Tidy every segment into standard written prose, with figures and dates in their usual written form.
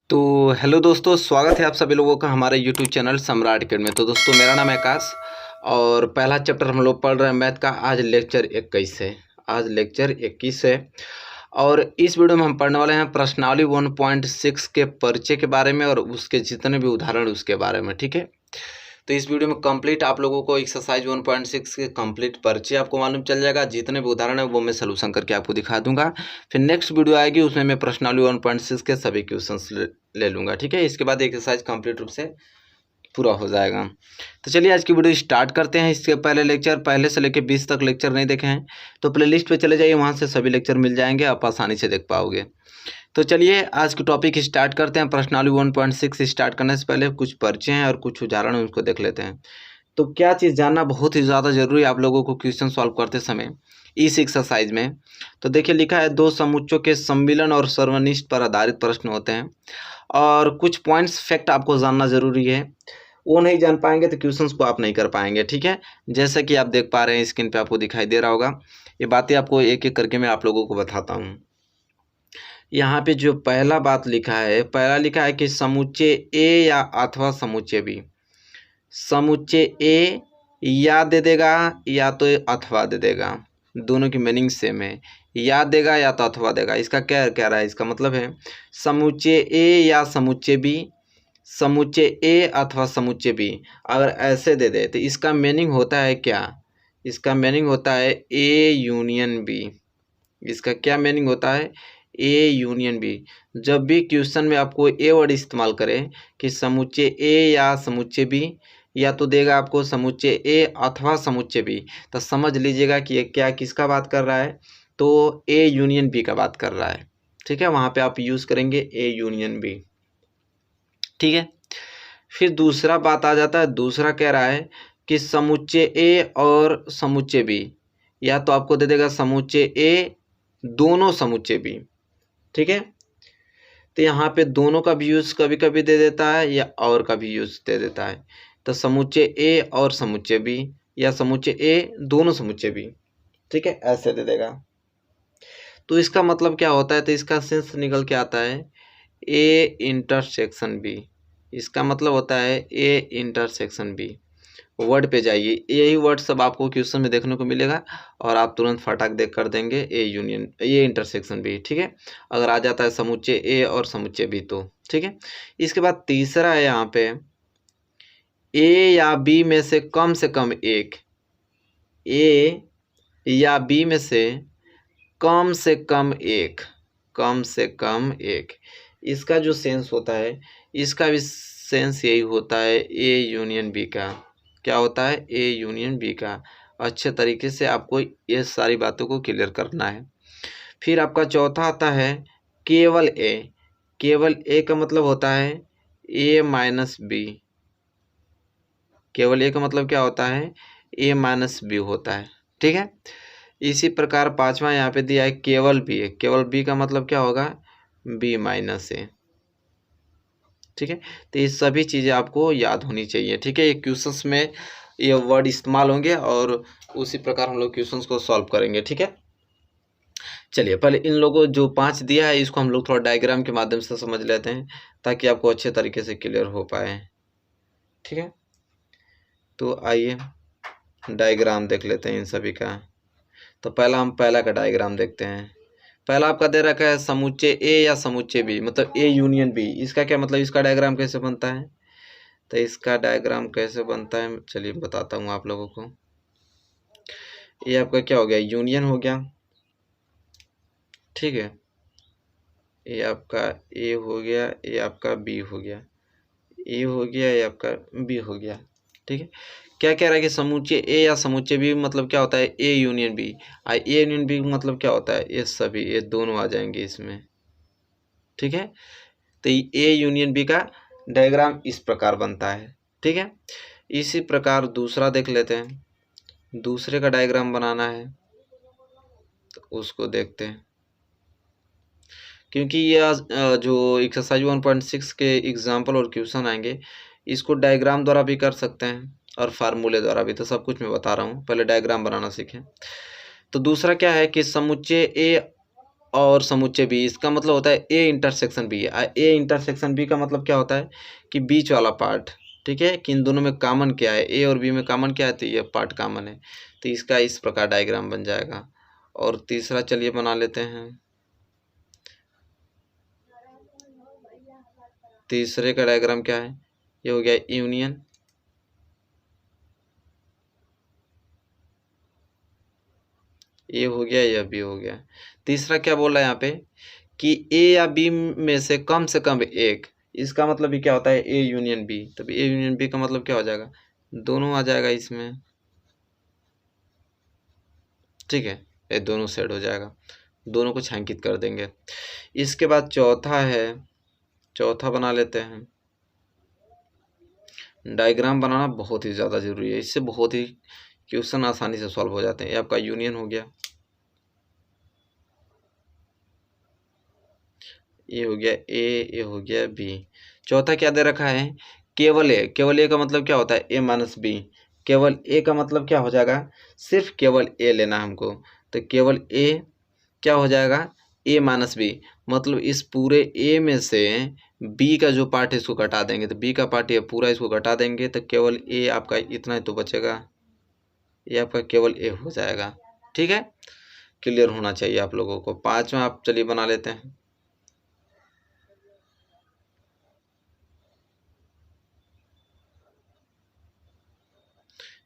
तो हेलो दोस्तों, स्वागत है आप सभी लोगों का हमारे यूट्यूब चैनल सम्राट अकेडमी में। तो दोस्तों, मेरा नाम है आकाश और पहला चैप्टर हम लोग पढ़ रहे हैं मैथ का। आज लेक्चर 21 है। आज लेक्चर 21 है और इस वीडियो में हम पढ़ने वाले हैं प्रश्नावली 1.6 के परिचय के बारे में और उसके जितने भी उदाहरण उसके बारे में। ठीक है, तो इस वीडियो में कंप्लीट आप लोगों को एक्सरसाइज 1.6 के कंप्लीट परिचय आपको मालूम चल जाएगा। जितने भी उदाहरण है वो मैं सलूशन करके आपको दिखा दूंगा। फिर नेक्स्ट वीडियो आएगी, उसमें मैं प्रश्नावली 1.6 के सभी क्वेश्चंस ले लूँगा। ठीक है, इसके बाद एक्सरसाइज कंप्लीट रूप से पूरा हो जाएगा। तो चलिए आज की वीडियो स्टार्ट करते हैं। इसके पहले लेक्चर पहले से लेकर 20 तक लेक्चर नहीं देखे हैं तो प्लेलिस्ट पे चले जाइए, वहाँ से सभी लेक्चर मिल जाएंगे, आप आसानी से देख पाओगे। तो चलिए आज की टॉपिक स्टार्ट करते हैं। प्रश्नावली 1.6 स्टार्ट करने से पहले कुछ परिचय हैं और कुछ उदाहरण हैं, उसको देख लेते हैं। तो क्या चीज़ जानना बहुत ही ज़्यादा जरूरी है आप लोगों को क्वेश्चन सॉल्व करते समय इस एक्सरसाइज में। तो देखिए लिखा है, दो समुच्चों के सम्मिलन और सर्वनिष्ठ पर आधारित प्रश्न होते हैं और कुछ पॉइंट्स फैक्ट आपको जानना जरूरी है। वो नहीं जान पाएंगे तो क्वेश्चंस को आप नहीं कर पाएंगे। ठीक है, जैसे कि आप देख पा रहे हैं स्क्रीन पे आपको दिखाई दे रहा होगा। ये बातें आपको एक एक करके मैं आप लोगों को बताता हूँ। यहाँ पे जो पहला बात लिखा है, पहला लिखा है कि समुच्चय ए या अथवा समुच्चय बी। समुच्चय ए या दे देगा या तो अथवा दे देगा, दोनों की मीनिंग सेम है। या देगा या तो अथवा देगा। इसका क्या कह रहा है, इसका मतलब है समुच्चय ए या समुच्चय बी, समुच्चय ए अथवा समुच्चय बी अगर ऐसे दे दे तो इसका मीनिंग होता है क्या? इसका मीनिंग होता है ए यूनियन बी। इसका क्या मीनिंग होता है? A union B. जब भी क्वेश्चन में आपको ए वर्ड इस्तेमाल करें कि समुच्चय ए या समुच्चय बी, या तो देगा आपको समुच्चय ए अथवा समुच्चय बी, तो समझ लीजिएगा कि ये क्या किसका बात कर रहा है, तो ए यूनियन बी का बात कर रहा है। ठीक है, वहाँ पे आप यूज़ करेंगे ए यूनियन बी। ठीक है, फिर दूसरा बात आ जाता है। दूसरा कह रहा है कि समुच्चय ए और समुच्चय बी, या तो आपको दे देगा समुच्चय ए दोनों समुच्चय बी। ठीक है, तो यहाँ पे दोनों का भी यूज़ कभी कभी दे देता है या और का भी यूज़ दे देता है। तो समुच्चय ए और समुच्चय बी या समुच्चय ए दोनों समुच्चय बी। ठीक है, ऐसे दे देगा। तो इसका मतलब क्या होता है, तो इसका सेंस निकल के आता है ए इंटरसेक्शन बी। इसका मतलब होता है ए इंटरसेक्शन बी। वर्ड पे जाइए, यही वर्ड सब आपको क्वेश्चन में देखने को मिलेगा और आप तुरंत फटाक देख कर देंगे A union A intersection B. ठीक है, अगर आ जाता है समुच्चय ए और समुच्चय बी तो ठीक है। इसके बाद तीसरा है यहाँ पे ए या बी में से कम एक, ए या बी में से कम एक, कम से कम एक। इसका जो सेंस होता है, इसका भी सेंस यही होता है ए यूनियन बी का। क्या होता है? ए यूनियन बी का। अच्छे तरीके से आपको ये सारी बातों को क्लियर करना है। फिर आपका चौथा आता है केवल ए। केवल ए का मतलब होता है ए माइनस बी। केवल ए का मतलब क्या होता है? ए माइनस बी होता है। ठीक है, इसी प्रकार पांचवा यहाँ पे दिया है केवल बी। केवल बी का मतलब क्या होगा? बी माइनस ए। ठीक है, तो ये सभी चीज़ें आपको याद होनी चाहिए। ठीक है, ये क्वेश्चंस में ये वर्ड इस्तेमाल होंगे और उसी प्रकार हम लोग क्वेश्चंस को सॉल्व करेंगे। ठीक है, चलिए पहले इन लोगों जो 5 दिया है इसको हम लोग थोड़ा डायग्राम के माध्यम से समझ लेते हैं ताकि आपको अच्छे तरीके से क्लियर हो पाए। ठीक है, तो आइए डायग्राम देख लेते हैं इन सभी का। तो पहला का डायग्राम देखते हैं। पहला आपका दे रखा है समुच्चय ए या समुच्चय बी, मतलब ए यूनियन बी। इसका क्या मतलब, इसका डायग्राम कैसे बनता है? तो इसका डायग्राम कैसे बनता है चलिए बताता हूँ आप लोगों को। ये आपका क्या हो गया? यूनियन हो गया। ठीक है, ये आपका ए हो गया, ये आपका बी हो गया, ए हो गया, ये आपका बी हो गया। ठीक है, क्या कह रहा है कि समुच्चय ए या समुच्चय बी मतलब क्या होता है? A union B. A union B मतलब क्या होता है? ये सभी, ये दोनों आ जाएंगे इसमें। ठीक है, तो ए यूनियन बी का डायग्राम इस प्रकार बनता है। ठीक है, इसी प्रकार दूसरा देख लेते हैं। दूसरे का डायग्राम बनाना है तो उसको देखते हैं, क्योंकि यह जो एक्सरसाइज 1.6 के एग्जाम्पल और क्वेश्चन आएंगे इसको डायग्राम द्वारा भी कर सकते हैं और फार्मूले द्वारा भी। तो सब कुछ मैं बता रहा हूँ, पहले डायग्राम बनाना सीखें। तो दूसरा क्या है कि समुच्चय ए और समुच्चय बी, इसका मतलब होता है A intersection B. A intersection B का मतलब क्या होता है कि बीच वाला पार्ट, ठीक है, कि इन दोनों में कॉमन क्या है, ए और बी में कॉमन क्या है, तो ये पार्ट कॉमन है। तो इसका इस प्रकार डायग्राम बन जाएगा। और तीसरा चलिए बना लेते हैं। तीसरे का डायग्राम क्या है, ये हो गया यूनियन, ए हो गया, यह बी हो गया। तीसरा क्या बोल रहा है यहाँ पे कि ए या बी में से कम एक, इसका मतलब भी क्या होता है, ए यूनियन बी। तब ए यूनियन बी का मतलब क्या हो जाएगा, दोनों आ जाएगा इसमें, ठीक है, ये दोनों सेट हो जाएगा, दोनों को छायांकित कर देंगे। इसके बाद चौथा है, चौथा बना लेते हैं। डायग्राम बनाना बहुत ही ज़्यादा जरूरी है, इससे बहुत ही क्वेश्चन आसानी से सॉल्व हो जाते हैं। ये आपका यूनियन हो गया, ये हो गया ए, ये हो गया बी। चौथा क्या दे रखा है, केवल ए। केवल ए का मतलब क्या होता है, ए माइनस बी। केवल ए का मतलब क्या हो जाएगा, सिर्फ केवल ए लेना हमको, तो केवल ए क्या हो जाएगा, ए माइनस बी। मतलब इस पूरे ए में से बी का जो पार्ट है इसको घटा देंगे, तो बी का पार्ट ये पूरा इसको घटा देंगे, तो केवल ए आपका इतना ही तो बचेगा, ये आपका केवल ए हो जाएगा। ठीक है, क्लियर होना चाहिए आप लोगों को। पांचवा आप चलिए बना लेते हैं।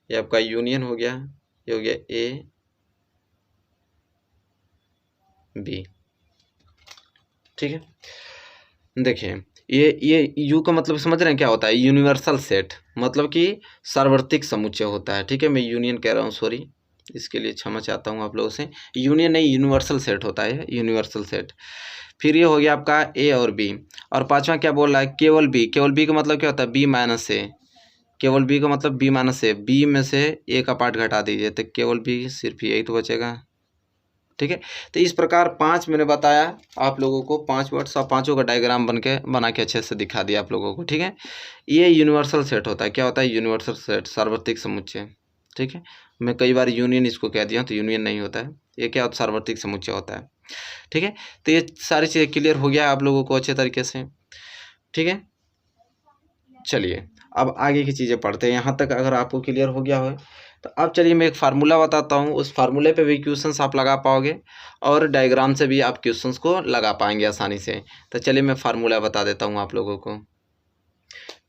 ये आपका यूनियन हो गया, ये हो गया ए बी। ठीक है, देखिए ये यू का मतलब समझ रहे हैं क्या होता है, यूनिवर्सल सेट, मतलब कि सार्वत्रिक समुच्चय होता है। ठीक है, मैं यूनियन कह रहा हूँ, सॉरी, इसके लिए क्षमा चाहता हूँ आप लोगों से। यूनियन नहीं, यूनिवर्सल सेट होता है, यूनिवर्सल सेट। फिर ये हो गया आपका ए और बी। और पांचवा क्या बोल रहा है, केवल बी। केवल बी का मतलब क्या होता है, बी माइनस ए। केवल बी का मतलब बी माइनस ए, बी में से ए का पार्ट घटा दीजिए, तो केवल बी, सिर्फ यही तो बचेगा। ठीक है, तो इस प्रकार पांच मैंने बताया आप लोगों को, 5 वर्ड्स और पांचों का डायग्राम बना के अच्छे से दिखा दिया आप लोगों को। ठीक है, ये यूनिवर्सल सेट होता है। क्या होता है, यूनिवर्सल सेट, सार्वत्रिक समुच्चय। ठीक है, मैं कई बार यूनियन इसको कह दिया, तो यूनियन नहीं होता है, ये क्या होता है, सार्वत्रिक समुच्चय होता है। ठीक है, तो ये सारी चीज़ें क्लियर हो गया आप लोगों को अच्छे तरीके से। ठीक है, चलिए अब आगे की चीज़ें पढ़ते हैं। यहाँ तक अगर आपको क्लियर हो गया हो तो अब चलिए मैं एक फार्मूला बताता हूँ, उस फार्मूले पे भी क्वेश्चंस आप लगा पाओगे और डायग्राम से भी आप क्वेश्चंस को लगा पाएंगे आसानी से। तो चलिए मैं फार्मूला बता देता हूँ आप लोगों को।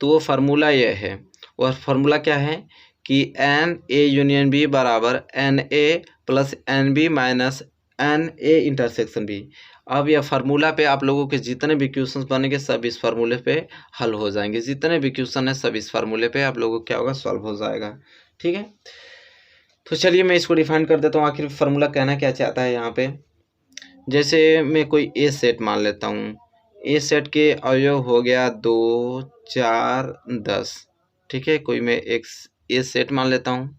तो वो फार्मूला ये है, वह फार्मूला क्या है कि एन ए यूनियन बी बराबर N A plus N B minus N A intersection B. अब यह फार्मूला पे आप लोगों के जितने भी क्वेश्चंस बनेंगे सब इस फार्मूले पे हल हो जाएंगे। जितने भी क्वेश्चन है सब इस फार्मूले पे आप लोगों को क्या होगा, सॉल्व हो जाएगा। ठीक है, तो चलिए मैं इसको डिफाइन कर देता हूँ, आखिर फार्मूला कहना क्या चाहता है यहाँ पे। जैसे मैं कोई ए सेट मान लेता हूँ, ए सेट के अवयव हो गया 2 4 10। ठीक है, कोई मैं एक ए सेट मान लेता हूँ।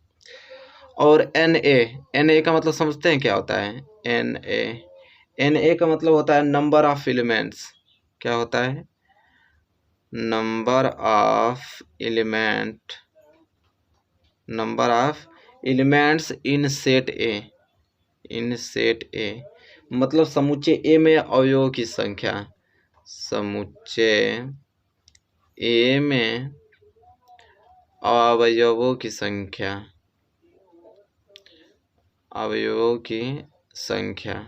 और एन ए का मतलब समझते हैं क्या होता है, एन ए का मतलब होता है नंबर ऑफ एलिमेंट्स। क्या होता है, number of element, number of elements in set A, in set ए मतलब समुच्चय ए में अवयवों की संख्या, समुच्चय ए में अवयवों की संख्या, अवयवों की संख्या।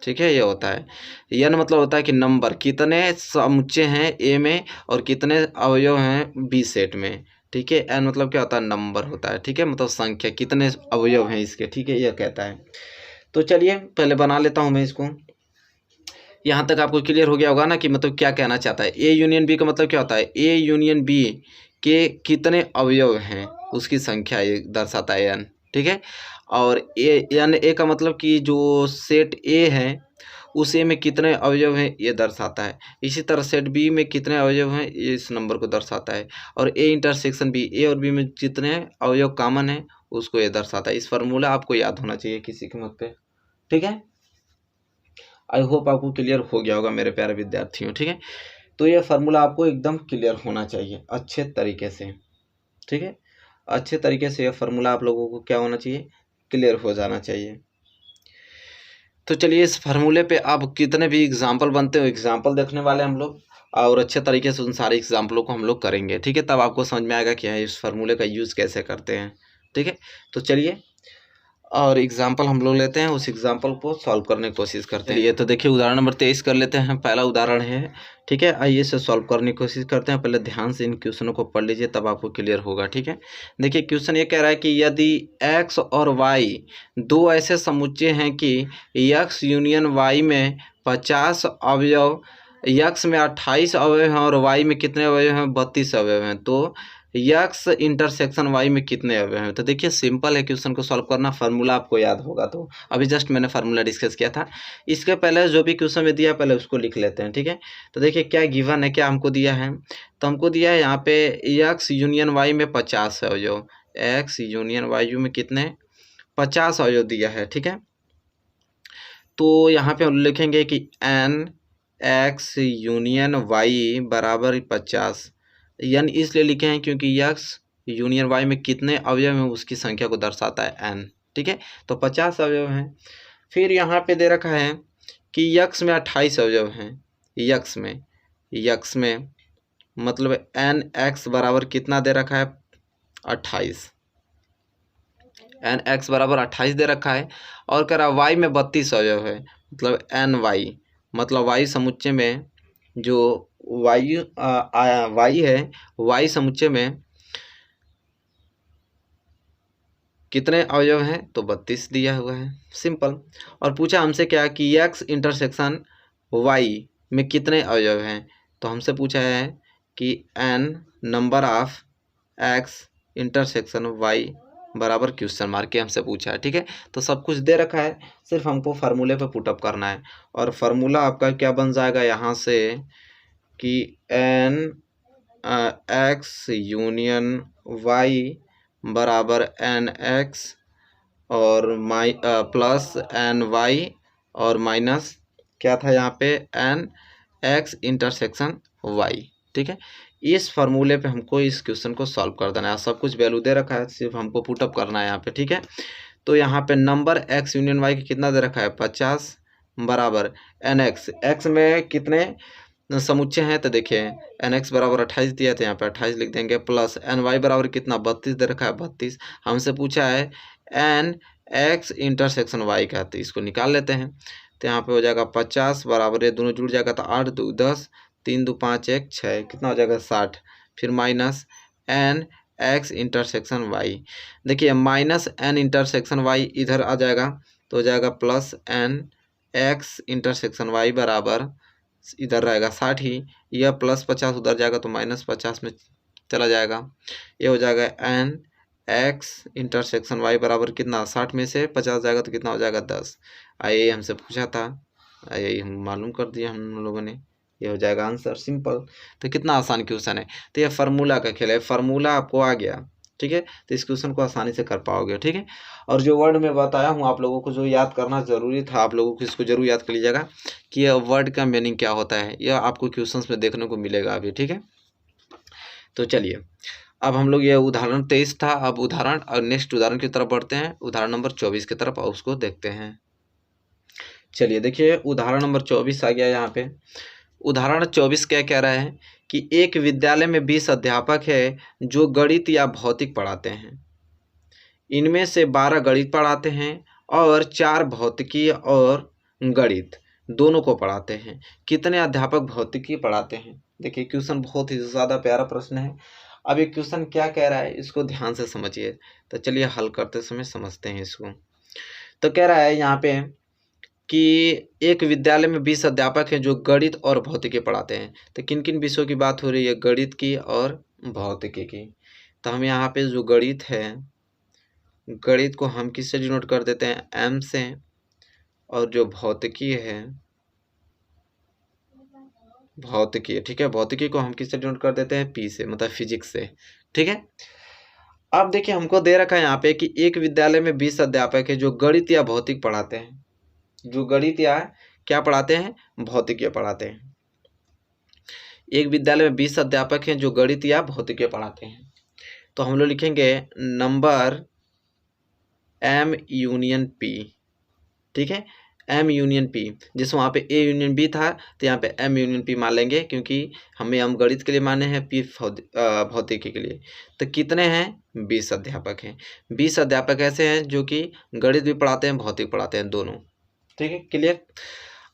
ठीक है, ये होता है। एन मतलब होता है कि नंबर, कितने समुच्चय हैं ए में और कितने अवयव हैं बी सेट में। ठीक है, एन मतलब क्या होता है, नंबर होता है। ठीक है, मतलब संख्या, कितने अवयव हैं इसके। ठीक है, यह कहता है। तो चलिए पहले बना लेता हूँ मैं इसको। यहाँ तक आपको क्लियर हो गया होगा ना कि मतलब क्या कहना चाहता है। ए यूनियन बी का मतलब क्या होता है, ए यूनियन बी के कितने अवयव हैं उसकी संख्या ये दर्शाता है एन। ठीक है, और ए एन ए का मतलब कि जो सेट ए है उस ए में कितने अवयव हैं ये दर्शाता है। इसी तरह सेट बी में कितने अवयव हैं ये इस नंबर को दर्शाता है। और ए इंटरसेक्शन बी, ए और बी में जितने अवयव कॉमन है उसको ये दर्शाता है। इस फार्मूला आपको याद होना चाहिए किसी कीमत पे। ठीक है, आई होप आपको क्लियर हो गया होगा मेरे प्यारे विद्यार्थियों। ठीक है, तो ये फार्मूला आपको एकदम क्लियर होना चाहिए अच्छे तरीके से। ठीक है, अच्छे तरीके से यह फार्मूला आप लोगों को क्या होना चाहिए, क्लियर हो जाना चाहिए। तो चलिए इस फार्मूले पे अब कितने भी एग्जाम्पल बनते हो एग्जाम्पल देखने वाले हम लोग, और अच्छे तरीके से उन सारे एग्जाम्पलों को हम लोग करेंगे, ठीक है। तब आपको समझ में आएगा कि हाँ इस फार्मूले का यूज़ कैसे करते हैं, ठीक है। तो चलिए और एग्जाम्पल हम लोग लेते हैं, उस एग्जाम्पल को सॉल्व करने की कोशिश करते हैं। ये तो देखिए उदाहरण नंबर 23 कर लेते हैं। पहला उदाहरण है, ठीक है। आइए इसे सॉल्व करने की कोशिश करते हैं। पहले ध्यान से इन क्वेश्चनों को पढ़ लीजिए, तब आपको क्लियर होगा, ठीक है। देखिए क्वेश्चन ये कह रहा है कि यदि x और y दो ऐसे समुच्चय हैं कि x यूनियन y में 50 अवयव, x में 28 अवयव हैं और y में कितने अवयव हैं, 32 अवयव हैं, तो यक्स इंटरसेक्शन वाई में कितने अवयव हैं। तो देखिए सिंपल है क्वेश्चन को सॉल्व करना, फार्मूला आपको याद होगा, तो अभी जस्ट मैंने फार्मूला डिस्कस किया था। इसके पहले जो भी क्वेश्चन में दिया पहले उसको लिख लेते हैं, ठीक है। तो देखिए क्या गिवन है, क्या हमको दिया है, तो हमको दिया है यहाँ पे यक्स यूनियन वाई में 50 अवयव, एक्स यूनियन वाई में कितने 50 अवयव दिया है, ठीक है। तो यहाँ पे हम लिखेंगे कि एन एक्स यूनियन वाई बराबर 50, यानी इसलिए लिखे हैं क्योंकि यक्स यूनियन वाई में कितने अवयव हैं उसकी संख्या को दर्शाता है एन, ठीक है। तो 50 अवयव हैं। फिर यहाँ पे दे रखा है कि यक्स में 28 अवयव हैं, यक्स में मतलब एन एक्स बराबर कितना दे रखा है 28, एन एक्स बराबर 28 दे रखा है। और कह रहा वाई में 32 अवयव है, मतलब एन वाई, मतलब वाई समुच्चय में जो वाई है, वाई समुच्चय में कितने अवयव हैं, तो 32 दिया हुआ है, सिंपल। और पूछा हमसे क्या कि एक्स इंटरसेक्शन वाई में कितने अवयव हैं, तो हमसे पूछा है कि N number of X intersection Y बराबर क्वेश्चन मार्क के हमसे पूछा है, ठीक है। तो सब कुछ दे रखा है, सिर्फ हमको फार्मूले पे पुटअप करना है। और फार्मूला आपका क्या बन जाएगा यहाँ से कि एन एक्स यूनियन वाई बराबर एन एक्स और प्लस एन वाई और माइनस क्या था यहाँ पे एन एक्स इंटरसेक्शन वाई, ठीक है। इस फार्मूले पे हमको इस क्वेश्चन को सॉल्व कर देना है। सब कुछ वैल्यू दे रखा है, सिर्फ हमको पुटअप करना है यहाँ पे, ठीक है। तो यहाँ पे नंबर एक्स यूनियन वाई का कितना दे रखा है 50 बराबर एन एक्स में कितने समुच्चय हैं, तो देखिए एन एक्स बराबर 28 दिया था, यहाँ पे 28 लिख देंगे, प्लस एन वाई बराबर कितना 32 दे रखा है 32। हमसे पूछा है एन एक्स इंटरसेक्शन वाई का, तो इसको निकाल लेते हैं। तो यहाँ पे हो जाएगा 50 बराबर, ये दोनों जुड़ जाएगा तो 8 2 10, 3 2 5 1 6, कितना हो जाएगा 60। फिर minus N X intersection Y, देखिए माइनस एन इंटरसेक्शन वाई इधर आ जाएगा तो हो जाएगा plus N X intersection Y बराबर इधर रहेगा 60 ही, यह प्लस 50 उधर जाएगा तो माइनस 50 में चला जाएगा। ये हो जाएगा एन एक्स इंटरसेक्शन वाई बराबर कितना 60 में से 50 जाएगा तो कितना हो जाएगा 10। आइए हमसे पूछा था, आइए हम मालूम कर दिया हम लोगों ने, ये हो जाएगा आंसर, सिंपल। तो कितना आसान क्वेश्चन है। तो ये फार्मूला का खेल है, फार्मूला आपको आ गया, ठीक है। तो इस क्वेश्चन को आसानी से कर पाओगे, ठीक है। और जो वर्ड में बताया हूँ आप लोगों को जो याद करना जरूरी था, आप लोगों को इसको जरूर याद कर लीजिएगा कि यह वर्ड का मीनिंग क्या होता है, यह आपको क्वेश्चंस में देखने को मिलेगा अभी, ठीक है। तो चलिए अब हम लोग ये उदाहरण 23 था, अब उदाहरण और नेक्स्ट उदाहरण की तरफ बढ़ते हैं, उदाहरण नंबर 24 की तरफ, और उसको देखते हैं। चलिए देखिए उदाहरण नंबर 24 आ गया यहाँ पे। उदाहरण 24 क्या कह रहा है कि एक विद्यालय में 20 अध्यापक है जो गणित या भौतिक पढ़ाते हैं। इनमें से 12 गणित पढ़ाते हैं और 4 भौतिकी और गणित दोनों को पढ़ाते हैं। कितने अध्यापक भौतिकी पढ़ाते हैं। देखिए क्वेश्चन बहुत ही ज़्यादा प्यारा प्रश्न है। अब ये क्वेश्चन क्या कह रहा है इसको ध्यान से समझिए। तो चलिए हल करते समय समझते हैं इसको। तो कह रहा है यहाँ पे कि एक विद्यालय में 20 अध्यापक हैं जो गणित और भौतिकी पढ़ाते हैं। तो किन किन विषयों की बात हो रही है, गणित की और भौतिकी की। तो हम यहाँ पे जो गणित है, गणित को हम किससे डिनोट कर देते हैं, एम से, और जो भौतिकी है, भौतिकी, ठीक है, भौतिकी को हम किससे डिनोट कर देते हैं, पी से, मतलब फिजिक्स से, ठीक है। अब देखिए हमको दे रखा है यहाँ पे कि एक विद्यालय में 20 अध्यापक है जो गणित या भौतिक पढ़ाते हैं, जो गणित या क्या पढ़ाते हैं, भौतिकी पढ़ाते हैं। एक विद्यालय में 20 अध्यापक हैं जो गणित या भौतिकी पढ़ाते हैं। तो हम लोग लिखेंगे नंबर एम यूनियन पी, ठीक है। एम यूनियन पी, जिस वहाँ पे ए यूनियन बी था तो यहाँ पे एम यूनियन पी मान लेंगे, क्योंकि हम गणित के लिए माने हैं, पी भौतिकी के लिए। तो कितने हैं? 20 अध्यापक हैं। 20 अध्यापक ऐसे हैं जो कि गणित भी पढ़ाते हैं, भौतिक पढ़ाते हैं, दोनों। ठीक है, क्लियर।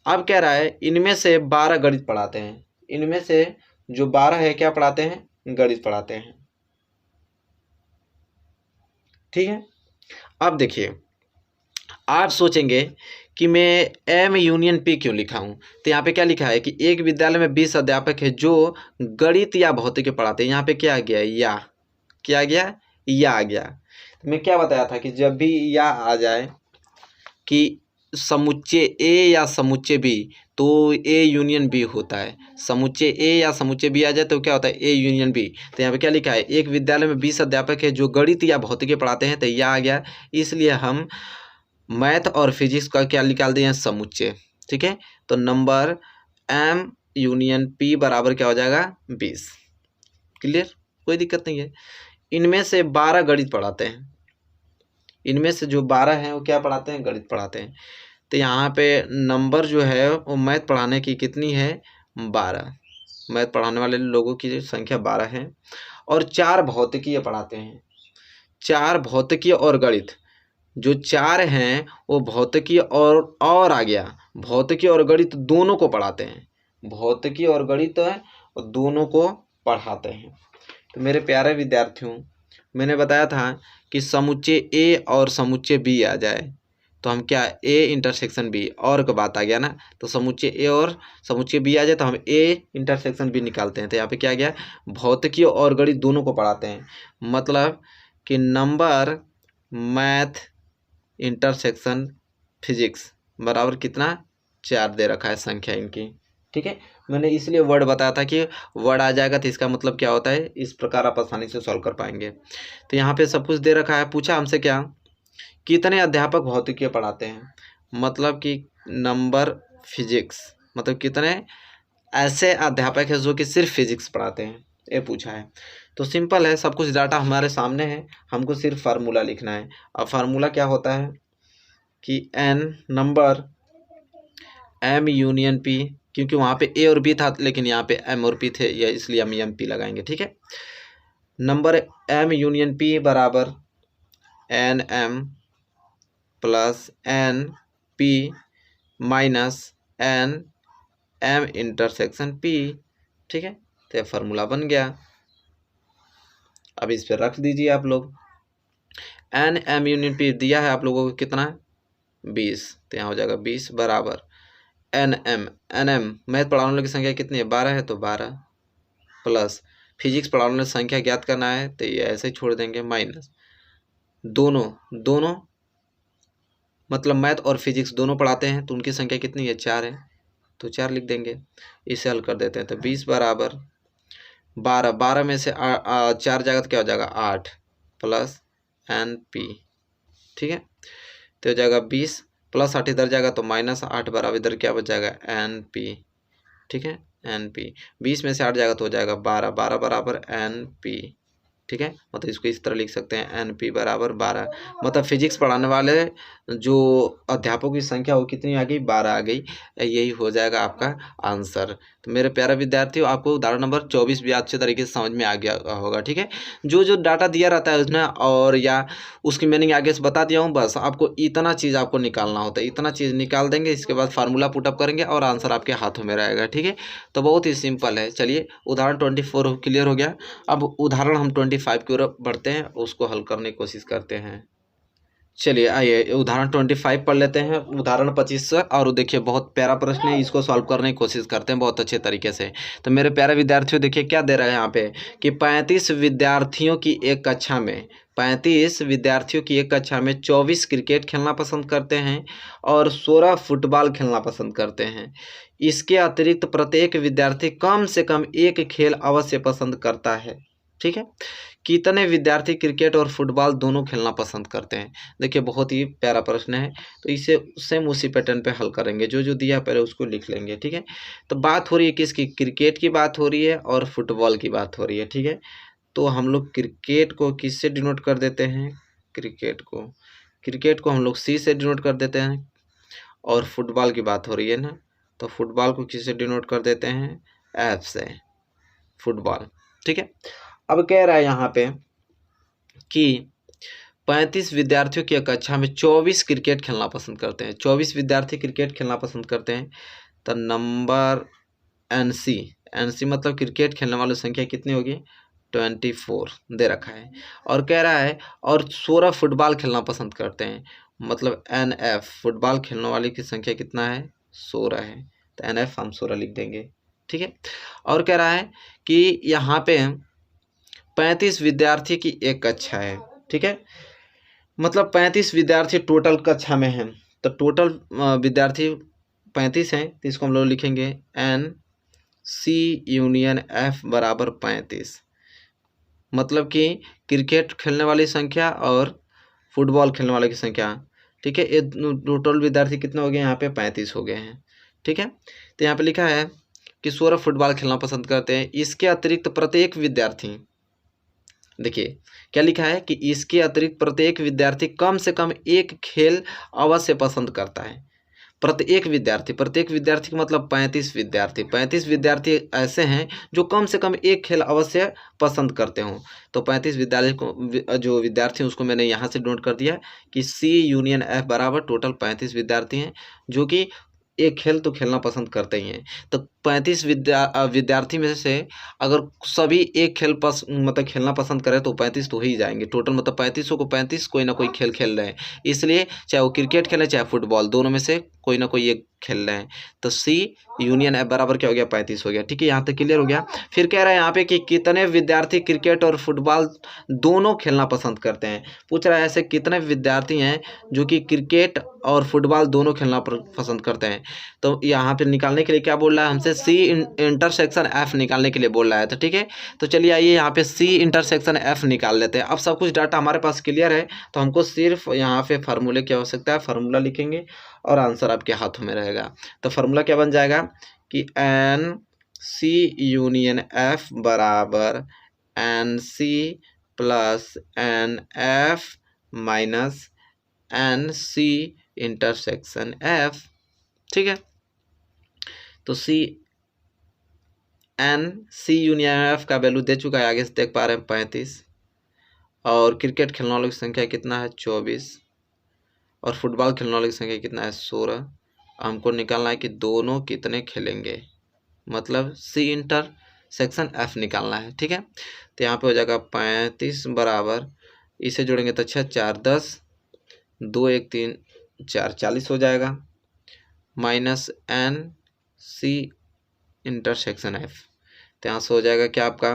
अब कह रहा है इनमें से 12 गणित पढ़ाते हैं। इनमें से जो 12 है क्या पढ़ाते हैं? गणित पढ़ाते हैं। ठीक है, अब देखिए, आप सोचेंगे कि मैं एम यूनियन पी क्यों लिखा हूँ। तो यहाँ पे क्या लिखा है कि एक विद्यालय में 20 अध्यापक है जो गणित या भौतिकी पढ़ाते हैं। यहाँ पे क्या आ गया? या। क्या आ गया? या आ गया। तो मैं क्या बताया था कि जब भी या आ जाए कि समुच्चय ए या समुच्चय बी, तो ए यूनियन बी होता है। समुच्चय ए या समुच्चय बी आ जाए तो क्या होता है? A union B. तो यहाँ पे क्या लिखा है? एक विद्यालय में 20 अध्यापक है जो गणित या भौतिकी पढ़ाते हैं, तो यह आ गया। इसलिए हम मैथ और फिजिक्स का क्या निकाल दिए हैं? समुच्चय। ठीक है, तो नंबर एम यूनियन पी बराबर क्या हो जाएगा? 20। क्लियर, कोई दिक्कत नहीं है। इनमें से 12 गणित पढ़ाते हैं। इनमें से जो 12 हैं वो क्या पढ़ाते हैं? गणित पढ़ाते हैं। तो यहाँ पे नंबर जो है वो मैथ पढ़ाने की कितनी है? 12। मैथ पढ़ाने वाले लोगों की संख्या 12 है। और 4 भौतिकी पढ़ाते हैं। 4 भौतिकी और गणित, जो 4 हैं वो भौतिकी और आ गया, भौतिकी और गणित दोनों को पढ़ाते हैं। भौतिकी और गणित दोनों को पढ़ाते हैं। तो मेरे प्यारे विद्यार्थियों, मैंने बताया था कि समुच्चय ए और समुच्चय बी आ जाए तो हम क्या? ए इंटरसेक्शन बी, और का बात आ गया ना। तो समुच्चय ए और समुच्चय बी आ जाए तो हम ए इंटरसेक्शन बी निकालते हैं। तो यहाँ पे क्या आ गया? भौतिकी और गणित दोनों को पढ़ाते हैं। मतलब कि नंबर मैथ इंटरसेक्शन फिजिक्स बराबर कितना? 4 दे रखा है संख्या इनकी। ठीक है, मैंने इसलिए वर्ड बताया था कि वर्ड आ जाएगा तो इसका मतलब क्या होता है, इस प्रकार आप आसानी से सॉल्व कर पाएंगे। तो यहाँ पे सब कुछ दे रखा है। पूछा हमसे क्या? कितने अध्यापक भौतिकी पढ़ाते हैं, मतलब कि नंबर फिजिक्स, मतलब कितने ऐसे अध्यापक हैं जो कि सिर्फ फिजिक्स पढ़ाते हैं, ये पूछा है। तो सिंपल है, सब कुछ डाटा हमारे सामने है, हमको सिर्फ फार्मूला लिखना है। अब फार्मूला क्या होता है कि N number M union P, क्योंकि वहाँ पे ए और बी था लेकिन यहाँ पे एम और पी थे, या इसलिए हम एम पी लगाएंगे। ठीक है, नंबर एम यूनियन पी बराबर N M plus N P minus N M intersection P. ठीक है, तो फार्मूला बन गया। अब इस पर रख दीजिए आप लोग। एन एम यूनियन पी दिया है आप लोगों को कितना? 20। तो यहाँ हो जाएगा 20 बराबर N M. N M math पढ़ाने वालों की संख्या कितनी है? 12 है, तो 12 प्लस फिजिक्स पढ़ाने वालों की संख्या ज्ञात करना है, तो ये ऐसे ही छोड़ देंगे, माइनस दोनों मतलब मैथ और फिजिक्स दोनों पढ़ाते हैं, तो उनकी संख्या कितनी है? 4 है, तो 4 लिख देंगे। इसे हल कर देते हैं तो 20 बराबर 12, 12 में से 4 जाएगा तो क्या हो जाएगा? 8 प्लस एन पी। ठीक है, तो हो जाएगा 20 प्लस 8 इधर जाएगा तो -8 बराबर इधर क्या बच जाएगा? N P. ठीक है, एन पी 20 में से 8 जाएगा तो हो जाएगा 12, 12 बराबर एन पी। ठीक है, मतलब इसको इस तरह लिख सकते हैं एन पी बराबर 12। मतलब फिजिक्स पढ़ाने वाले जो अध्यापकों की संख्या वो कितनी आ गई? 12 आ गई। यही हो जाएगा आपका आंसर। तो मेरे प्यारे विद्यार्थियों, आपको उदाहरण नंबर 24 भी अच्छे तरीके से समझ में आ गया होगा। ठीक है, जो डाटा दिया रहता है उसमें और या उसकी मीनिंग आगे से बता दिया हूँ, बस आपको इतना चीज़ आपको निकालना होता है। इतना चीज़ निकाल देंगे, इसके बाद फार्मूला पुटअप करेंगे और आंसर आपके हाथों में रहेगा। ठीक है, तो बहुत ही सिंपल है। चलिए, उदाहरण 24 क्लियर हो गया। अब उदाहरण हम 25 की ओर बढ़ते हैं, उसको हल करने की कोशिश करते हैं। चलिए आइए उदाहरण 25 पढ़ लेते हैं, उदाहरण 25 से। और देखिए बहुत प्यारा प्रश्न है, इसको सॉल्व करने की कोशिश करते हैं बहुत अच्छे तरीके से। तो मेरे प्यारे विद्यार्थियों, देखिए क्या दे रहा है यहाँ पे कि 35 विद्यार्थियों की एक कक्षा में 35 विद्यार्थियों की एक कक्षा में 24 क्रिकेट खेलना पसंद करते हैं और 16 फुटबॉल खेलना पसंद करते हैं। इसके अतिरिक्त प्रत्येक विद्यार्थी कम से कम एक खेल अवश्य पसंद करता है। ठीक है, कितने विद्यार्थी क्रिकेट और फुटबॉल दोनों खेलना पसंद करते हैं? देखिए बहुत ही प्यारा प्रश्न है, तो इसे सेम उसी पैटर्न पे हल करेंगे। जो दिया पहले उसको लिख लेंगे। ठीक है, तो बात हो रही है किसकी? क्रिकेट की बात हो रही है और फुटबॉल की बात हो रही है। ठीक है, तो हम लोग क्रिकेट को किससे डिनोट कर देते हैं? क्रिकेट को हम लोग सी से डिनोट कर देते हैं और फुटबॉल की बात हो रही है ना, तो फुटबॉल को किससे डिनोट कर देते हैं, एफ से, फुटबॉल। ठीक है, अब कह रहा है यहाँ पे कि 35 विद्यार्थियों की कक्षा में 24 क्रिकेट खेलना पसंद करते हैं, 24 विद्यार्थी क्रिकेट खेलना पसंद करते हैं, तो नंबर एनसी, एनसी मतलब क्रिकेट खेलने वालों की संख्या कितनी होगी, 24 दे रखा है। और कह रहा है और 16 फुटबॉल खेलना पसंद करते हैं, मतलब एन एफ, फुटबॉल खेलने वाले की संख्या कितना है, 16 है, तो एन एफ हम 16 लिख देंगे। ठीक है, और कह रहा है कि यहाँ पे 35 विद्यार्थी की एक कक्षा है। ठीक है, मतलब 35 विद्यार्थी टोटल कक्षा में हैं, तो टोटल विद्यार्थी 35 हैं, तो इसको हम लोग लिखेंगे एन सी यूनियन एफ बराबर 35, मतलब कि क्रिकेट खेलने वाली संख्या और फुटबॉल खेलने वाले की संख्या। ठीक है, ये टोटल विद्यार्थी कितने हो गए, यहाँ पे 35 हो गए हैं। ठीक है, तो यहाँ पे लिखा है कि 16 फुटबॉल खेलना पसंद करते हैं, इसके अतिरिक्त प्रत्येक विद्यार्थी, देखिए क्या लिखा है कि इसके अतिरिक्त प्रत्येक विद्यार्थी कम से कम एक खेल अवश्य पसंद करता है। प्रत्येक विद्यार्थी, प्रत्येक विद्यार्थी का मतलब 35 विद्यार्थी, 35 विद्यार्थी ऐसे हैं जो कम से कम एक खेल अवश्य पसंद करते हों। तो 35 विद्यार्थी को, जो विद्यार्थी हैं उसको मैंने यहाँ से नोट कर दिया कि सी यूनियन एफ बराबर टोटल 35 विद्यार्थी हैं जो कि एक खेल तो खेलना पसंद करते ही हैं। तो 35 विद्यार्थी में से अगर सभी एक खेल मतलब खेलना पसंद करें तो 35 तो हो ही जाएंगे टोटल, मतलब 35 को 35 कोई ना कोई खेल खेल रहे हैं, इसलिए चाहे वो क्रिकेट खेलें चाहे फुटबॉल, दोनों में से कोई ना कोई एक खेल रहे हैं। तो सी यूनियन एफ बराबर क्या हो गया, 35 हो गया। ठीक है, यहाँ तक क्लियर हो गया। फिर कह रहा है यहाँ पे कि कितने विद्यार्थी क्रिकेट और फुटबॉल दोनों खेलना पसंद करते हैं, पूछ रहा है ऐसे कितने विद्यार्थी हैं जो कि क्रिकेट और फुटबॉल दोनों खेलना पसंद करते हैं। तो यहाँ पे निकालने के लिए क्या बोल रहा है हमसे, सी इंटरसेक्शन एफ निकालने के लिए बोल रहा है। तो ठीक है, तो चलिए आइए यहाँ पे सी इंटरसेक्शन एफ निकाल लेते हैं। अब सब कुछ डाटा हमारे पास क्लियर है, तो हमको सिर्फ यहाँ पे फार्मूले की आवश्यकता है, फार्मूला लिखेंगे और आंसर आपके हाथों में रहेगा। तो फार्मूला क्या बन जाएगा कि एन सी यूनियन एफ बराबर N C plus N F minus N C intersection F. ठीक है, तो C N C union F का वैल्यू दे चुका है, आगे से देख पा रहे हैं 35, और क्रिकेट खेलने वालों की संख्या कितना है 24, और फुटबॉल खेलने वालों की संख्या कितना है 16। हमको निकालना है कि दोनों कितने खेलेंगे, मतलब सी इंटर सेक्शन एफ निकालना है। ठीक है, तो यहाँ पे हो जाएगा 35 बराबर, इसे जोड़ेंगे तो 6 4 10, 2 1 3 4 40 हो जाएगा, minus N C intersection F. तो यहाँ से हो जाएगा क्या आपका,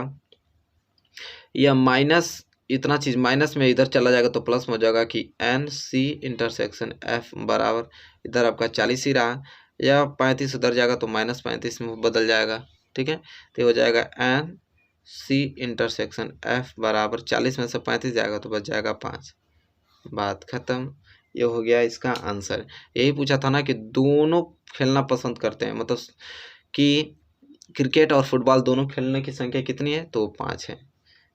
यह माइनस इतना चीज़ माइनस में इधर चला जाएगा तो प्लस में हो जाएगा कि एन सी इंटरसेक्शन एफ बराबर, इधर आपका 40 ही रहा, या 35 उधर जाएगा तो -35 में बदल जाएगा। ठीक है, तो हो जाएगा एन सी इंटरसेक्शन एफ बराबर 40 में से 35 जाएगा तो बच जाएगा 5, बात खत्म। ये हो गया इसका आंसर। यही पूछा था ना कि दोनों खेलना पसंद करते हैं, मतलब कि क्रिकेट और फुटबॉल दोनों खेलने की संख्या कितनी है, तो 5 है।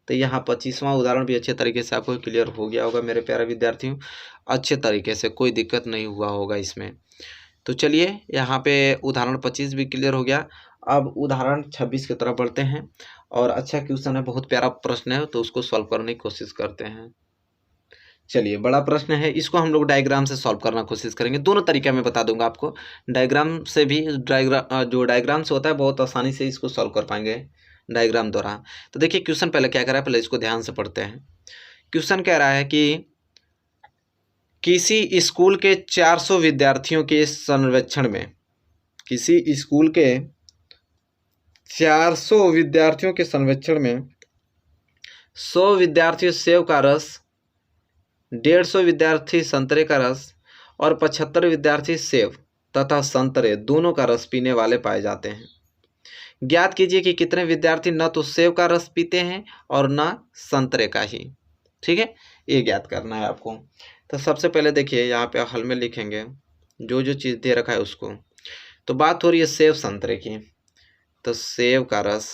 तो यहाँ 25वां उदाहरण भी अच्छे तरीके से आपको क्लियर हो गया होगा मेरे प्यारे विद्यार्थियों, अच्छे तरीके से, कोई दिक्कत नहीं हुआ होगा इसमें। तो चलिए यहाँ पे उदाहरण 25 भी क्लियर हो गया। अब उदाहरण 26 की तरफ बढ़ते हैं, और अच्छा क्वेश्चन है, बहुत प्यारा प्रश्न है, तो उसको सॉल्व करने की कोशिश करते हैं। चलिए, बड़ा प्रश्न है, इसको हम लोग डायग्राम से सॉल्व करना कोशिश करेंगे। दोनों तरीके में बता दूंगा आपको, डायग्राम से भी, जो डायग्राम से होता है बहुत आसानी से इसको सॉल्व कर पाएंगे डायग्राम द्वारा। तो देखिए क्वेश्चन पहले क्या कर रहा है, पहले इसको ध्यान से पढ़ते हैं। क्वेश्चन कह रहा है कि किसी स्कूल के 400 विद्यार्थियों के सर्वेक्षण में, किसी स्कूल के 400 विद्यार्थियों के सर्वेक्षण में 100 विद्यार्थी सेब का रस, 150 विद्यार्थी संतरे का रस और 75 विद्यार्थी सेब तथा संतरे दोनों का रस पीने वाले पाए जाते हैं। ज्ञात कीजिए कि कितने विद्यार्थी न तो सेब का रस पीते हैं और न संतरे का ही। ठीक है, ये ज्ञात करना है आपको। तो सबसे पहले देखिए यहाँ पे हल में लिखेंगे जो जो चीज़ दे रखा है उसको। तो बात हो रही है सेब संतरे की, तो सेब का रस,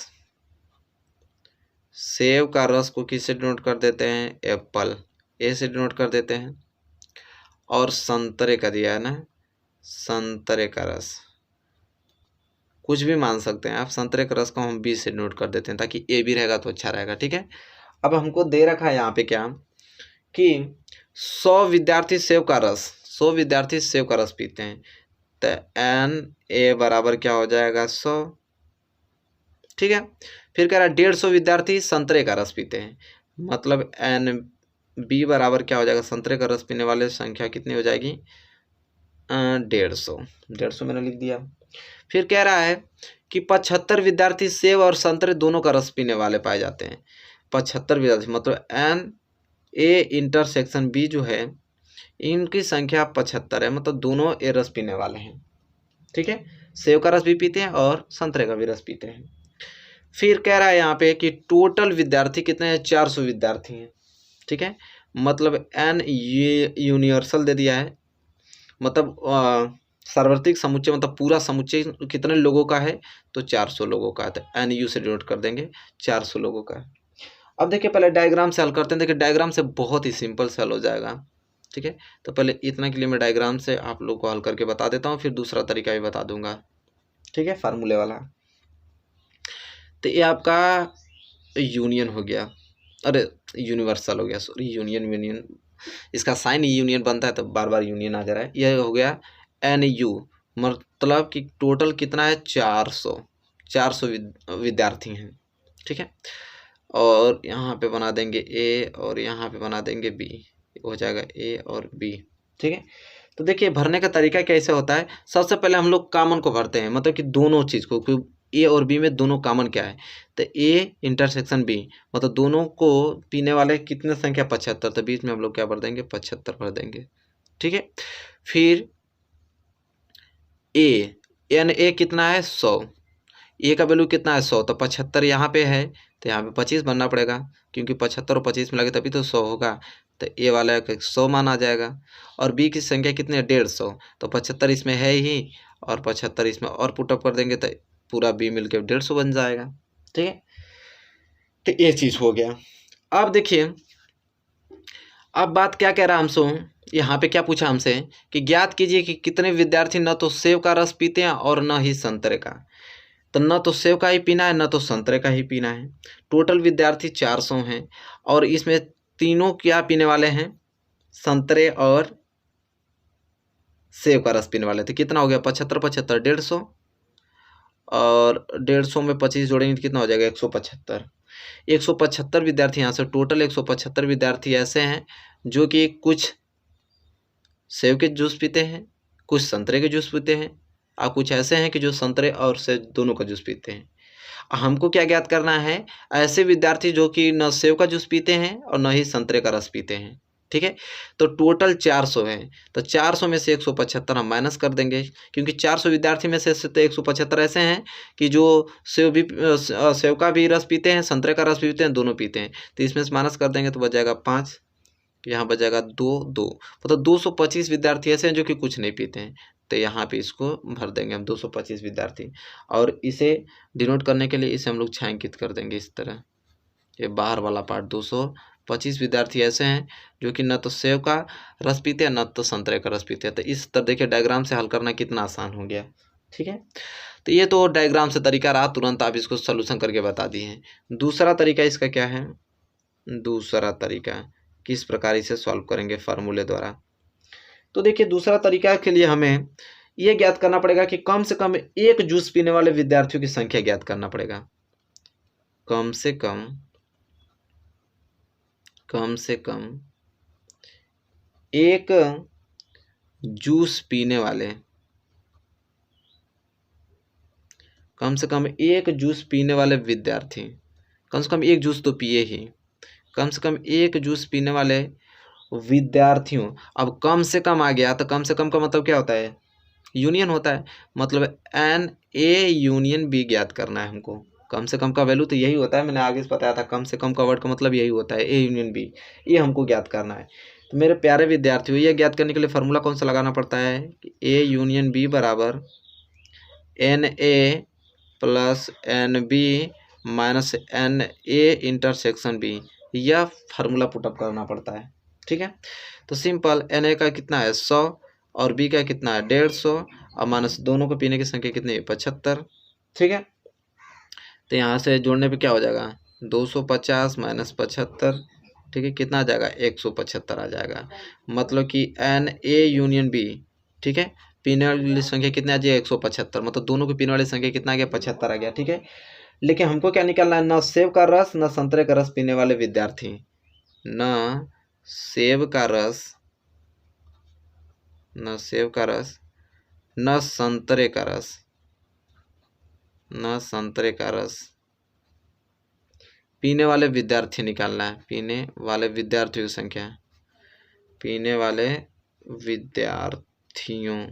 सेब का रस को किससे डिनोट कर देते हैं, एप्पल, ए से डिनोट कर देते हैं। और संतरे का दिया है ना, संतरे का रस, कुछ भी मान सकते हैं आप। संतरे का रस को हम बी से नोट कर देते हैं ताकि ए भी रहेगा तो अच्छा रहेगा, ठीक है। अब हमको दे रखा है यहाँ पे क्या कि 100 विद्यार्थी सेव का रस, 100 विद्यार्थी सेव का रस पीते हैं, तो एन ए बराबर क्या हो जाएगा 100, ठीक है। फिर कह रहा है 150 विद्यार्थी संतरे का रस पीते हैं, मतलब एन बी बराबर क्या हो जाएगा, संतरे का रस पीने वाले संख्या कितनी हो जाएगी 150, 150 मैंने लिख दिया। फिर कह रहा है कि 75 विद्यार्थी सेब और संतरे दोनों का रस पीने वाले पाए जाते हैं। 75 विद्यार्थी मतलब एन ए इंटरसेक्शन बी जो है इनकी संख्या 75 है, मतलब दोनों ए रस पीने वाले हैं, ठीक है। सेब का रस भी पीते हैं और संतरे का भी रस पीते हैं। फिर कह रहा है यहाँ पे कि टोटल विद्यार्थी कितने हैं, 400 विद्यार्थी हैं, ठीक है। मतलब एन ये यूनिवर्सल दे दिया है, मतलब सार्वत्रिक समुच्चय मतलब पूरा समुच्चय कितने लोगों का है, तो 400 लोगों का है, तो एन यू से डिनोट कर देंगे 400 लोगों का है। अब देखिए पहले डायग्राम से हल करते हैं। देखिए डायग्राम से बहुत ही सिंपल से हल हो जाएगा, ठीक है। तो पहले इतना के लिए मैं डायग्राम से आप लोग को हल करके बता देता हूँ, फिर दूसरा तरीका भी बता दूंगा, ठीक है, फार्मूले वाला। तो ये आपका यूनियन हो गया, अरे यूनिवर्सल हो गया, सॉरी यूनियन, इसका साइन यूनियन बनता है तो बार बार यूनियन आ जा रहा है। यह हो गया एन यू, मतलब कि टोटल कितना है 400 विद्यार्थी हैं, ठीक है। और यहाँ पे बना देंगे ए और यहाँ पे बना देंगे बी, हो जाएगा ए और बी, ठीक है। तो देखिए भरने का तरीका कैसे होता है, सबसे पहले हम लोग कॉमन को भरते हैं, मतलब कि दोनों चीज़ को, ए और बी में दोनों कॉमन क्या है, तो ए इंटरसेक्शन बी मतलब दोनों को पीने वाले कितने संख्या 75, तो बीच में हम लोग क्या भर देंगे 75 भर देंगे, ठीक है। फिर ए एन ए कितना है 100, ए का वैल्यू कितना है 100, तो 75 यहाँ पे है तो यहाँ पे 25 बनना पड़ेगा, क्योंकि 75 और 25 में लगे तभी तो 100 होगा, तो ए वाला 100 मान आ जाएगा। और बी की संख्या कितनी है 150, तो 75 इसमें है ही और 75 इसमें और पुटअप कर देंगे तो पूरा बी मिलकर 150 बन जाएगा, ठीक है। तो ये चीज़ हो गया। अब देखिए अब बात क्या कह रहा है हमसे, यहाँ पे क्या पूछा हमसे कि ज्ञात कीजिए कि कितने विद्यार्थी न तो सेब का रस पीते हैं और न ही संतरे का, तो न तो सेब का ही पीना है न तो संतरे का ही पीना है। टोटल विद्यार्थी 400 हैं और इसमें तीनों क्या पीने वाले हैं, संतरे और सेब का रस पीने वाले थे। कितना हो गया 75 75 150, और 150 में 25 जोड़ेंगे तो कितना हो जाएगा 175। 175 विद्यार्थी यहाँ से, टोटल 175 विद्यार्थी ऐसे हैं जो कि कुछ सेब के जूस पीते हैं, कुछ संतरे के जूस पीते हैं, और कुछ ऐसे हैं कि जो संतरे और सेब दोनों का जूस पीते हैं। हमको क्या ज्ञात करना है, ऐसे विद्यार्थी जो कि न सेब का जूस पीते हैं और न ही संतरे का रस पीते हैं, ठीक है। तो टोटल 400 हैं, तो 400 में से 175 हम माइनस कर देंगे, क्योंकि 400 विद्यार्थी में से तो 175 ऐसे हैं कि जो सेब का भी रस पीते हैं, संतरे का रस भी पीते हैं, दोनों पीते हैं, तो इसमें से माइनस कर देंगे तो बच जाएगा 5, यहाँ बच जाएगा 2 मतलब 225 विद्यार्थी ऐसे हैं जो कि कुछ नहीं पीते हैं, तो यहाँ पे इसको भर देंगे हम 225 विद्यार्थी। और इसे डिनोट करने के लिए इसे हम लोग छायांकित कर देंगे इस तरह, ये बाहर वाला पार्ट 225 विद्यार्थी ऐसे हैं जो कि न तो सेब का रस पीते हैं न तो संतरे का रस पीते हैं। तो इस तरह देखिए डायग्राम से हल करना कितना आसान हो गया, ठीक है। तो ये तो डायग्राम से तरीका रहा, तुरंत आप इसको सोल्यूशन करके बता दिए हैं। दूसरा तरीका इसका क्या है, दूसरा तरीका किस प्रकार इसे सॉल्व करेंगे फार्मूले द्वारा। तो देखिए दूसरा तरीका के लिए हमें यह ज्ञात करना पड़ेगा कि कम से कम एक जूस पीने वाले विद्यार्थियों की संख्या ज्ञात करना पड़ेगा। कम से कम एक जूस पीने वाले, कम से कम एक जूस पीने वाले विद्यार्थी, कम से कम एक जूस तो पिए ही, कम से कम एक जूस पीने वाले विद्यार्थियों। अब कम से कम आ गया तो कम से कम का मतलब क्या होता है, यूनियन होता है, मतलब एन ए यूनियन बी ज्ञात करना है हमको। कम से कम का वैल्यू तो यही होता है, मैंने आगे से बताया था, कम से कम का वर्ड का मतलब यही होता है, ए यूनियन बी, ये हमको ज्ञात करना है। तो मेरे प्यारे विद्यार्थियों ये ज्ञात करने के लिए फार्मूला कौन सा लगाना पड़ता है कि ए यूनियन बी बराबर N A plus N B minus N A intersection B, यह फार्मूला पुटअप करना पड़ता है, ठीक है। तो सिंपल एन ए का कितना है 100 और बी का कितना है 150 और माइनस दोनों को पीने की संख्या कितनी है 75। ठीक है, तो यहाँ से जोड़ने पे क्या हो जाएगा 250 माइनस 75। ठीक है, कितना आ जाएगा 175 आ जाएगा। मतलब कि एन ए यूनियन बी, ठीक है, पीने वाली संख्या कितनी आ जाएगी 175, मतलब दोनों की पीने वाली संख्या कितना आ गया 75 आ गया। ठीक है, लेकिन हमको क्या निकालना है, न सेब का रस न संतरे का रस पीने वाले विद्यार्थी, न सेब का रस, न सेब का रस, न संतरे का रस, न संतरे का रस पीने वाले विद्यार्थी निकालना है। पीने वाले विद्यार्थियों की संख्या, पीने वाले विद्यार्थियों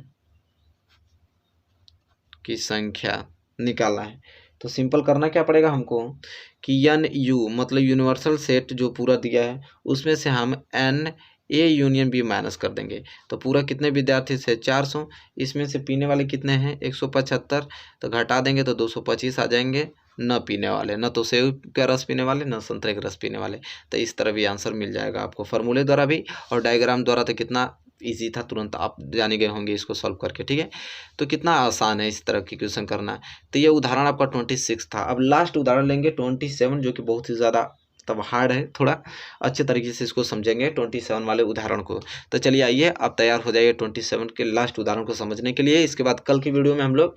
की संख्या निकालना है। तो सिंपल करना क्या पड़ेगा हमको कि एन यू मतलब यूनिवर्सल सेट जो पूरा दिया है उसमें से हम N A union B minus कर देंगे। तो पूरा कितने विद्यार्थी से 400, इसमें से पीने वाले कितने हैं 175, तो घटा देंगे तो 225 आ जाएंगे न पीने वाले, न तो सेब का रस पीने वाले न संतरे का रस पीने वाले। तो इस तरह भी आंसर मिल जाएगा आपको, फार्मूले द्वारा भी और डायग्राम द्वारा। तो कितना इजी था, तुरंत आप जाने गए होंगे इसको सॉल्व करके। ठीक है, तो कितना आसान है इस तरह की क्वेश्चन करना। तो ये उदाहरण आपका 26 था। अब लास्ट उदाहरण लेंगे 27, जो कि बहुत ही ज़्यादा तब हार्ड है, थोड़ा अच्छे तरीके से इसको समझेंगे 27 वाले उदाहरण को। तो चलिए आइए आप तैयार हो जाइए 27 के लास्ट उदाहरण को समझने के लिए। इसके बाद कल की वीडियो में हम लोग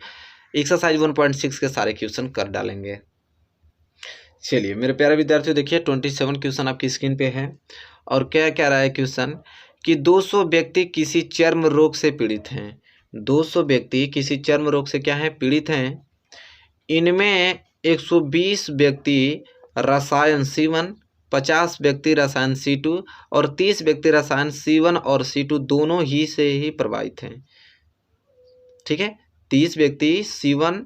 एक्सरसाइज 1.6 के सारे क्वेश्चन कर डालेंगे। चलिए मेरे प्यारे विद्यार्थियों, देखिए 27 क्वेश्चन आपकी स्क्रीन पे है और क्या क्या रहा है क्वेश्चन कि 200 व्यक्ति किसी चर्म रोग से पीड़ित हैं। 200 व्यक्ति किसी चर्म रोग से क्या है पीड़ित हैं। इनमें 120 व्यक्ति रसायन C1, 50 व्यक्ति रसायन C2 और 30 व्यक्ति रसायन C1 और C2 दोनों ही से ही प्रभावित हैं। ठीक है, 30 व्यक्ति C1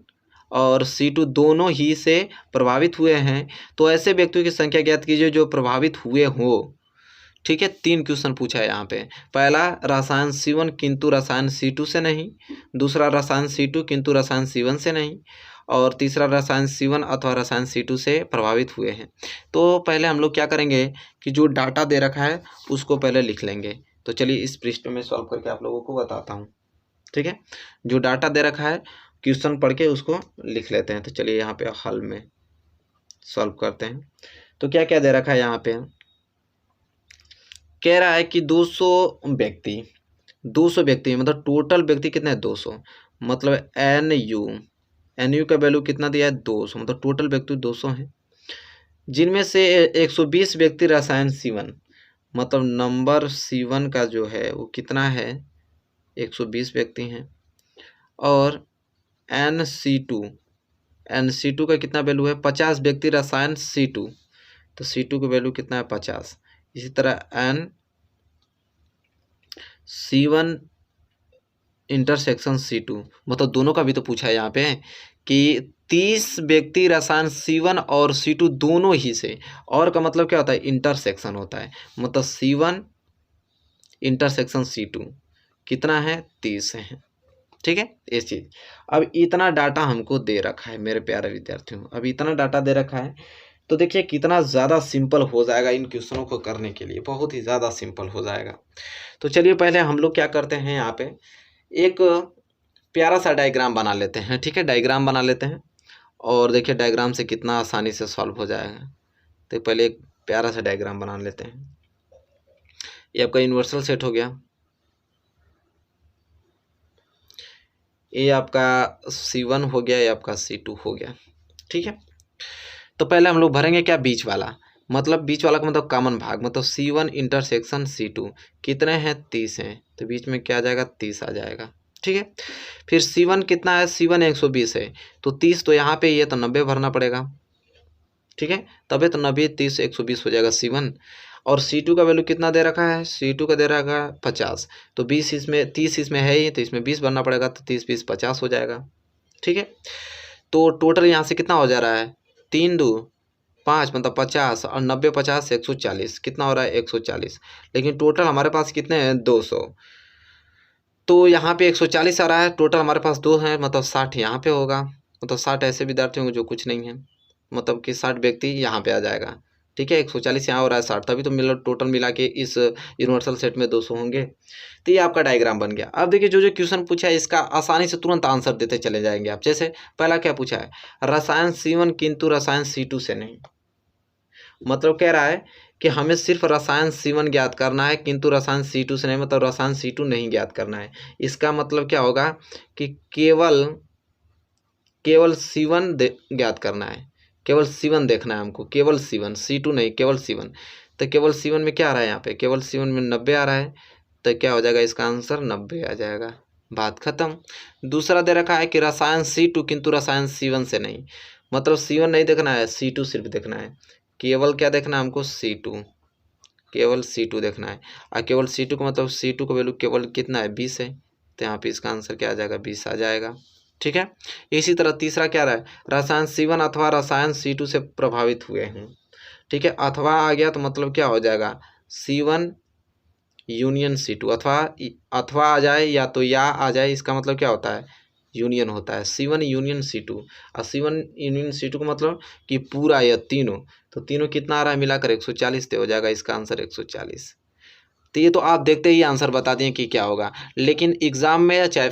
और C2 दोनों ही से प्रभावित हुए हैं। तो ऐसे व्यक्तियों की संख्या ज्ञात कीजिए जो प्रभावित हुए हो। ठीक है, 3 क्वेश्चन पूछा है यहाँ पे। पहला रसायन C1 किंतु रसायन C2 से नहीं, दूसरा रसायन C2 किंतु रसायन C1 से नहीं, और तीसरा रसायन C1 अथवा रसायन C2 से प्रभावित हुए हैं। तो पहले हम लोग क्या करेंगे कि जो डाटा दे रखा है उसको पहले लिख लेंगे। तो चलिए इस पृष्ठ पे मैं सॉल्व करके आप लोगों को बताता हूँ। ठीक है, जो डाटा दे रखा है क्वेश्चन पढ़ के उसको लिख लेते हैं। तो चलिए यहाँ पे हल में सॉल्व करते हैं। तो क्या क्या दे रखा है यहाँ पे, कह रहा है कि 200 व्यक्ति, 200 व्यक्ति मतलब टोटल व्यक्ति कितने हैं 200, मतलब एन यू का वैल्यू कितना दिया है 200, मतलब टोटल व्यक्ति 200 हैं। जिनमें से 120 व्यक्ति रसायन C1, मतलब नंबर C1 का जो है वो कितना है 120 व्यक्ति हैं। और NC2 का कितना वैल्यू है 50 व्यक्ति रसायन C2, तो C2 का वैल्यू कितना है 50। इसी तरह C1 इंटरसेक्शन C2, मतलब दोनों का भी तो पूछा है यहाँ पे कि 30 व्यक्ति रसायन C1 और C2 दोनों ही से, और का मतलब क्या होता है इंटरसेक्शन होता है, मतलब C1 इंटरसेक्शन C2 कितना है 30 है। ठीक है, ये चीज़। अब इतना डाटा हमको दे रखा है मेरे प्यारे विद्यार्थियों, अब इतना डाटा दे रखा है तो देखिए कितना ज़्यादा सिंपल हो जाएगा इन क्वेश्चनों को करने के लिए, बहुत ही ज़्यादा सिंपल हो जाएगा। तो चलिए पहले हम लोग क्या करते हैं, यहाँ पे एक प्यारा सा डायग्राम बना लेते हैं। ठीक है, डायग्राम बना लेते हैं और देखिए डायग्राम से कितना आसानी से सॉल्व हो जाएगा। तो पहले एक प्यारा सा डायग्राम बना लेते हैं। ये आपका यूनिवर्सल सेट हो गया, ये आपका C1 हो गया, ये आपका C2 हो गया। ठीक है, तो पहले हम लोग भरेंगे क्या बीच वाला, मतलब बीच वाला का मतलब कॉमन भाग, मतलब C1 इंटरसेक्शन C2 कितने हैं 30 हैं, तो बीच में क्या आ जाएगा 30 आ जाएगा। ठीक है, फिर C1 कितना है, C1 120 है, तो 30 तो यहाँ पे ये तो 90 भरना पड़ेगा। ठीक है, तबे तो 90 30 120 हो जाएगा C1। और C2 का वैल्यू कितना दे रखा है, C2 का दे रखा है 50, तो 20 इसमें 30 इसमें है ही, तो इसमें 20 भरना पड़ेगा, तो 30 20 50 हो जाएगा। ठीक है, तो टोटल यहाँ से कितना हो जा रहा है 3 2 5 मतलब 50 और 90 50 140, कितना हो रहा है 140, लेकिन टोटल हमारे पास कितने हैं 200, तो यहाँ पे 140 आ रहा है, टोटल हमारे पास 2 हैं, मतलब 60 यहाँ पे होगा, मतलब 60 ऐसे विद्यार्थी होंगे जो कुछ नहीं है, मतलब कि 60 व्यक्ति यहाँ पे आ जाएगा। ठीक है, 140 यहाँ हो रहा है 60, तभी तो मिला टोटल मिला के इस यूनिवर्सल सेट में 200 होंगे। तो ये आपका डायग्राम बन गया। अब देखिए जो जो क्वेश्चन पूछा है इसका आसानी से तुरंत आंसर देते चले जाएंगे आप। जैसे पहला क्या पूछा है, रसायन C1 किंतु रसायन C2 से नहीं। मतलब कह रहा है कि हमें सिर्फ रसायन C1 ज्ञात करना है किंतु रसायन C2 से नहीं, मतलब रसायन C2 नहीं ज्ञात करना है। इसका मतलब क्या होगा कि केवल C1 ज्ञात करना है, केवल C1 देखना है हमको, केवल C1, C2 नहीं, केवल C1। तो केवल C1 में क्या आ रहा है, यहाँ पे केवल C1 में 90 आ रहा है, तो क्या हो जाएगा इसका आंसर 90 आ जाएगा, बात खत्म। दूसरा दे रखा है कि रसायन C2 किंतु रसायन C1 से नहीं। मतलब C1 नहीं देखना है, C2 सिर्फ देखना है। केवल क्या देखना है हमको, C2, केवल C2 देखना है। और केवल C2 का मतलब C2 का वैल्यू केवल कितना है, 20 है, तो यहाँ पे इसका आंसर क्या आ जाएगा, 20 आ जाएगा। ठीक है, इसी तरह तीसरा क्या रहा है, रसायन C1 अथवा रसायन C2 से प्रभावित हुए हैं। ठीक है, अथवा आ गया तो मतलब क्या हो जाएगा, C1 यूनियन C2, अथवा आ जाए या तो या आ जाए, इसका मतलब क्या होता है, यूनियन होता है। C1 यूनियन C2, और C1 यूनियन C2 का मतलब कि पूरा यह तीनों, तो तीनों कितना आ रहा है मिलाकर 140, तो हो जाएगा इसका आंसर 140। तो ये तो आप देखते ही आंसर बता दें कि क्या होगा। लेकिन एग्जाम में या चाहे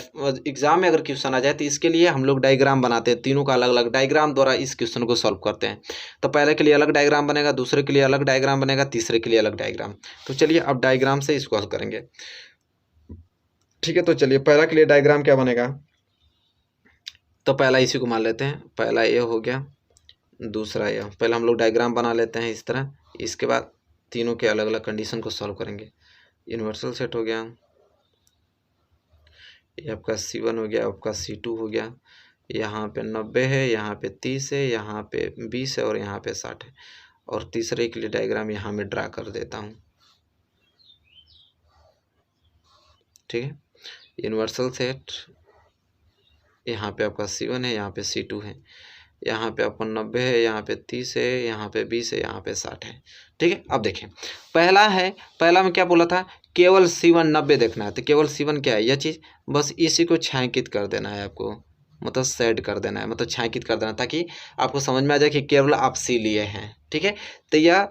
एग्जाम में अगर क्वेश्चन आ जाए तो इसके लिए हम लोग डायग्राम बनाते हैं, तीनों का अलग अलग डायग्राम द्वारा इस क्वेश्चन को सॉल्व करते हैं। तो पहले के लिए अलग डायग्राम बनेगा, दूसरे के लिए अलग डायग्राम बनेगा, तीसरे के लिए अलग डायग्राम। तो चलिए अब डायग्राम से इसको हल करेंगे। ठीक है, तो चलिए पहला के लिए डायग्राम क्या बनेगा, तो पहला इसी को मान लेते हैं, पहला ये हो गया, दूसरा ये। पहले हम लोग डायग्राम बना लेते हैं इस तरह, इसके बाद तीनों के अलग अलग कंडीशन को सॉल्व करेंगे। यूनिवर्सल सेट हो गया, ये आपका C1 हो गया, आपका C2 हो गया, यहाँ पे 90 है, यहाँ पे 30 है, यहाँ पे 20 है और यहाँ पे 60 है। और तीसरे के लिए डायग्राम यहाँ में ड्रा कर देता हूँ। ठीक है, यूनिवर्सल सेट, यहाँ पे आपका C1 है, यहाँ पे C2 है, यहाँ पे आपको 90 है, यहाँ पे 30 है, यहाँ पे 20 है, यहाँ पे 60 है। ठीक है, अब देखें पहला है, पहला में क्या बोला था, केवल C1 90 देखना है। तो केवल C1 क्या है, यह चीज़, बस इसी को छायांकित कर देना है आपको, मतलब सेट कर देना है, मतलब छायांकित कर देना, ताकि आपको समझ में आ जाए कि केवल आप C लिए हैं। ठीक है, तो यह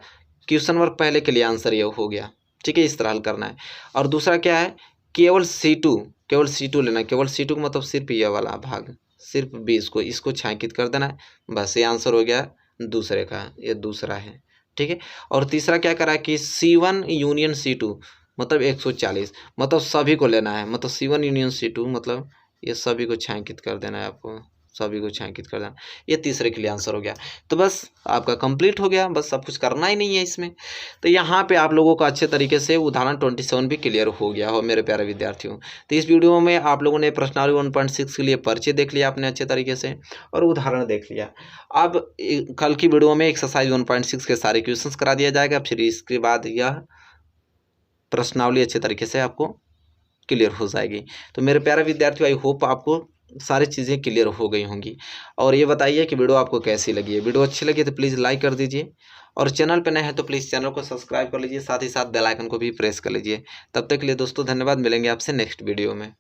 क्वेश्चन वर्क पहले के लिए आंसर ये हो गया। ठीक है, इस तरह हल करना है। और दूसरा क्या है, केवल C2, केवल C2 लेना है, केवल C2 का मतलब सिर्फ यह वाला भाग, सिर्फ 20 को, इसको छायांकित कर देना है, बस ये आंसर हो गया दूसरे का, ये दूसरा है। ठीक है, और तीसरा क्या करा कि C1 यूनियन C2 मतलब 140, मतलब सभी को लेना है, मतलब C1 यूनियन C2 मतलब ये सभी को छायांकित कर देना है आपको, सभी को छायांकित कर देना, ये तीसरे के लिए आंसर हो गया। तो बस आपका कंप्लीट हो गया, बस सब कुछ करना ही नहीं है इसमें। तो यहाँ पे आप लोगों का अच्छे तरीके से उदाहरण 27 भी क्लियर हो गया हो मेरे प्यारे विद्यार्थियों। तो इस वीडियो में आप लोगों ने प्रश्नावली 1.6 के लिए परिचय देख लिया आपने अच्छे तरीके से, और उदाहरण देख लिया। अब कल की वीडियो में एक्सरसाइज 1.6 के सारे क्वेश्चन करा दिया जाएगा, फिर इसके बाद यह प्रश्नावली अच्छे तरीके से आपको क्लियर हो जाएगी। तो मेरे प्यारे विद्यार्थियों, आई होप आपको सारी चीज़ें क्लियर हो गई होंगी। और ये बताइए कि वीडियो आपको कैसी लगी है। वीडियो अच्छी लगी तो प्लीज़ लाइक कर दीजिए, और चैनल पर नए हैं तो प्लीज़ चैनल को सब्सक्राइब कर लीजिए, साथ ही साथ बेल आइकन को भी प्रेस कर लीजिए। तब तक के लिए दोस्तों धन्यवाद, मिलेंगे आपसे नेक्स्ट वीडियो में।